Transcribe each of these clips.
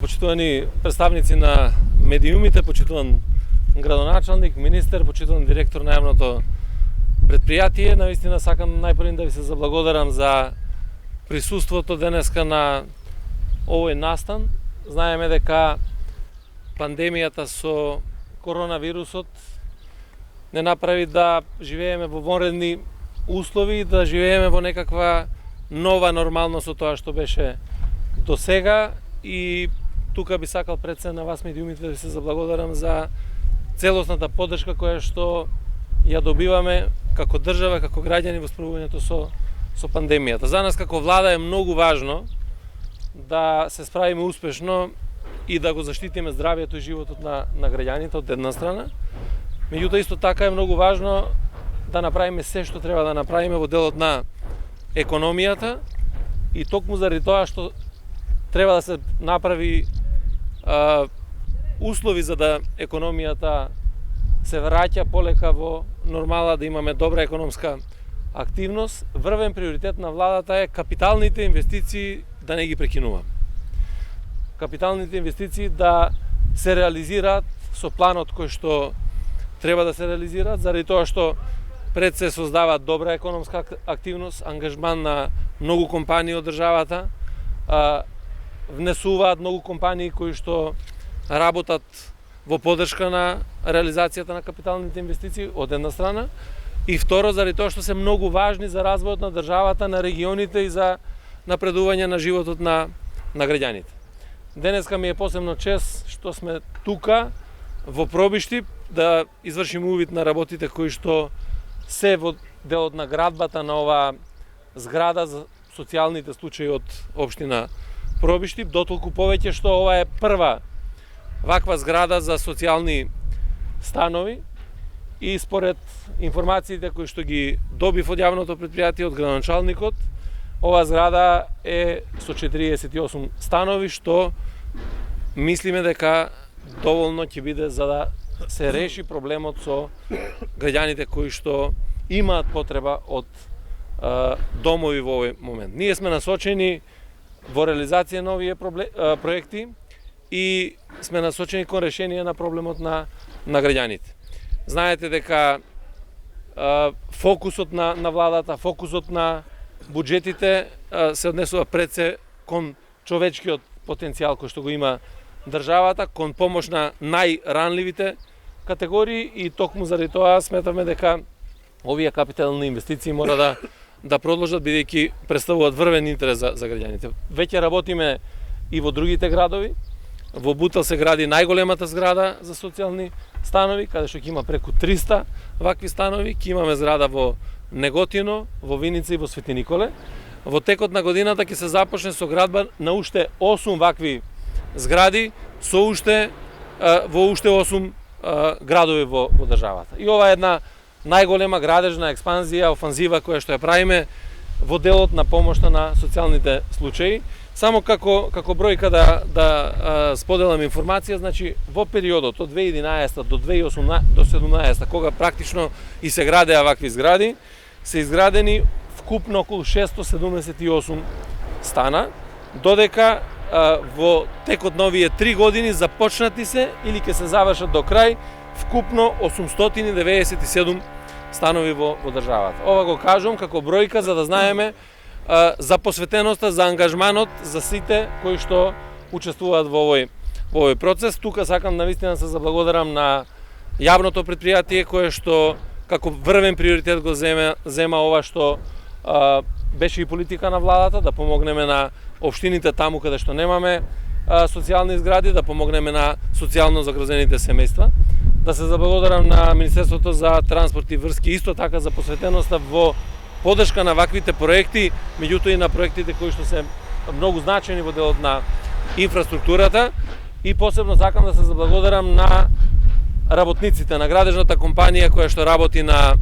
почитувани представници на медиумите, почитуван градоначалник, министер, почитуван директор на јавното предпријатие, навистина сакам најпрво да ви се заблагодарам за присуството денеска на овој настан. Знаеме дека пандемијата со коронавирусот не направи да живееме во вонредни услови, да живееме во некаква нова нормалност од тоа што беше до сега, и тука би сакал пред се на вас медиумите да ви се заблагодарам за целосната поддршка која што ја добиваме како држава, како граѓани во справувањето со пандемијата. За нас како влада е многу важно да се справиме успешно и да го заштитиме здравието и животот на граѓаните од една страна. Меѓутоа исто така е многу важно да направиме се што треба да направиме во делот на економијата, и токму заради тоа што треба да се направи услови за да економијата се враќа полека во нормала, да имаме добра економска активност, врвен приоритет на владата е капиталните инвестиции да не ги прекинуваме. Капиталните инвестиции да се реализираат со планот кој што треба да се реализираат, заради тоа што пред се создава добра економска активност, ангажман на многу компании од државата, внесуваат многу компании кои што работат во поддршка на реализацијата на капиталните инвестиции од една страна, и второ заради тоа што се многу важни за развојот на државата, на регионите и за напредување на животот на граѓаните. Денеска ми е посебно чест што сме тука во Пробишти да извршиме увид на работите кои што се во делот на градбата на оваа зграда за социјалните случаи од општина Пробишти, дотолку повеќе што ова е прва ваква зграда за социјални станови, и според информациите кои што ги добив од јавното предпријатие од градоначалникот, оваа зграда е со 48 станови, што мислиме дека доволно ќе биде за да се реши проблемот со граѓаните кои што имаат потреба од домови во овој момент. Ние сме насочени во реализација на овие проекти и сме насочени кон решение на проблемот на граѓаните. Знаете дека фокусот на владата, фокусот на буџетите се однесува пред се кон човечкиот потенцијал кој што го има државата, кон помош на најранливите категории, и токму заради тоа сметаме дека овие капитални инвестиции мора да продолжат, бидејќи представуваат врвен интерес за граѓаните. Веќе работиме и во другите градови. Во Бутел се гради најголемата зграда за социјални станови, каде што ќе има преку 300 вакви станови. Ќе имаме зграда во Неготино, во Виница и во Свети Николе. Во текот на годината ќе се започне со градба на уште 8 вакви згради со во уште 8 градови во државата. И ова е една најголема градежна експанзија, офанзива која што ја правиме во делот на помошта на социјалните случаи. Само како бројка да споделам информација, значи во периодот од 2011 до 2017, кога практично и се градеа вакви згради, се изградени вкупно околу 678 стана, додека во текот на овие 3 години започнати се или ќе се завршат до крај вкупно 897 станови во државата. Ова го кажувам како бројка за да знаеме за посветеноста, за ангажманот за сите кои што учествуваат во овој процес. Тука сакам навистина да се заблагодарам на јавното предпријатие кое што како врвен приоритет го зема ова што беше и политика на владата, да помогнеме на општините таму каде што немаме социјални згради, да помогнеме на социјално загрозените семејства. Да се заблагодарам на Министерството за транспорт и врски исто така за посветеноста во поддршка на ваквите проекти, меѓутоа и на проектите кои што се многу значени во делот на инфраструктурата, и посебно сакам да се заблагодарам на работниците на градежната компанија која што работи на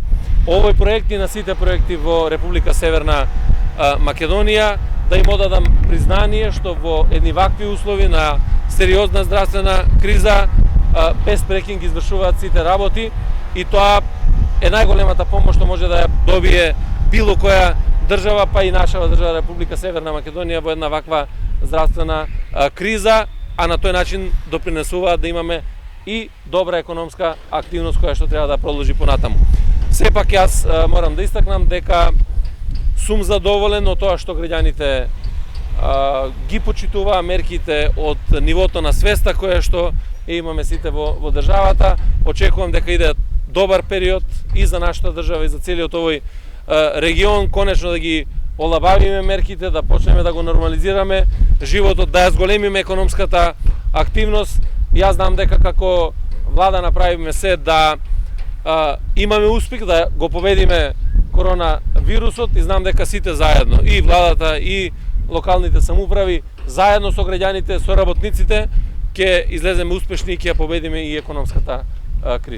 овој проект и на сите проекти во Република Северна Македонија, да им одадам признание што во едни вакви услови на сериозна здравствена криза без прекин ги извршуваат сите работи, и тоа е најголемата помош што може да ја добие било која држава, па и нашава држава Република Северна Македонија во една ваква здравствена криза, а на тој начин допринесуваат да имаме и добра економска активност која што треба да продолжи понатаму. Сепак јас морам да истакнам дека сум задоволен од тоа што граѓаните ги почитуваа мерките од нивото на свеста која што имаме сите во државата. Очекувам дека иде добар период и за нашата држава и за целиот овој регион, конечно да ги олабавиме мерките, да почнеме да го нормализираме животот, да ја зголемиме економската активност. Јас знам дека како влада направиме се да имаме успех да го победиме коронавирусот и знам дека сите заедно, и владата, и локалните самоуправи, заедно со граѓаните, со работниците, ќе излеземе успешни и ќе ја победиме и економската криза.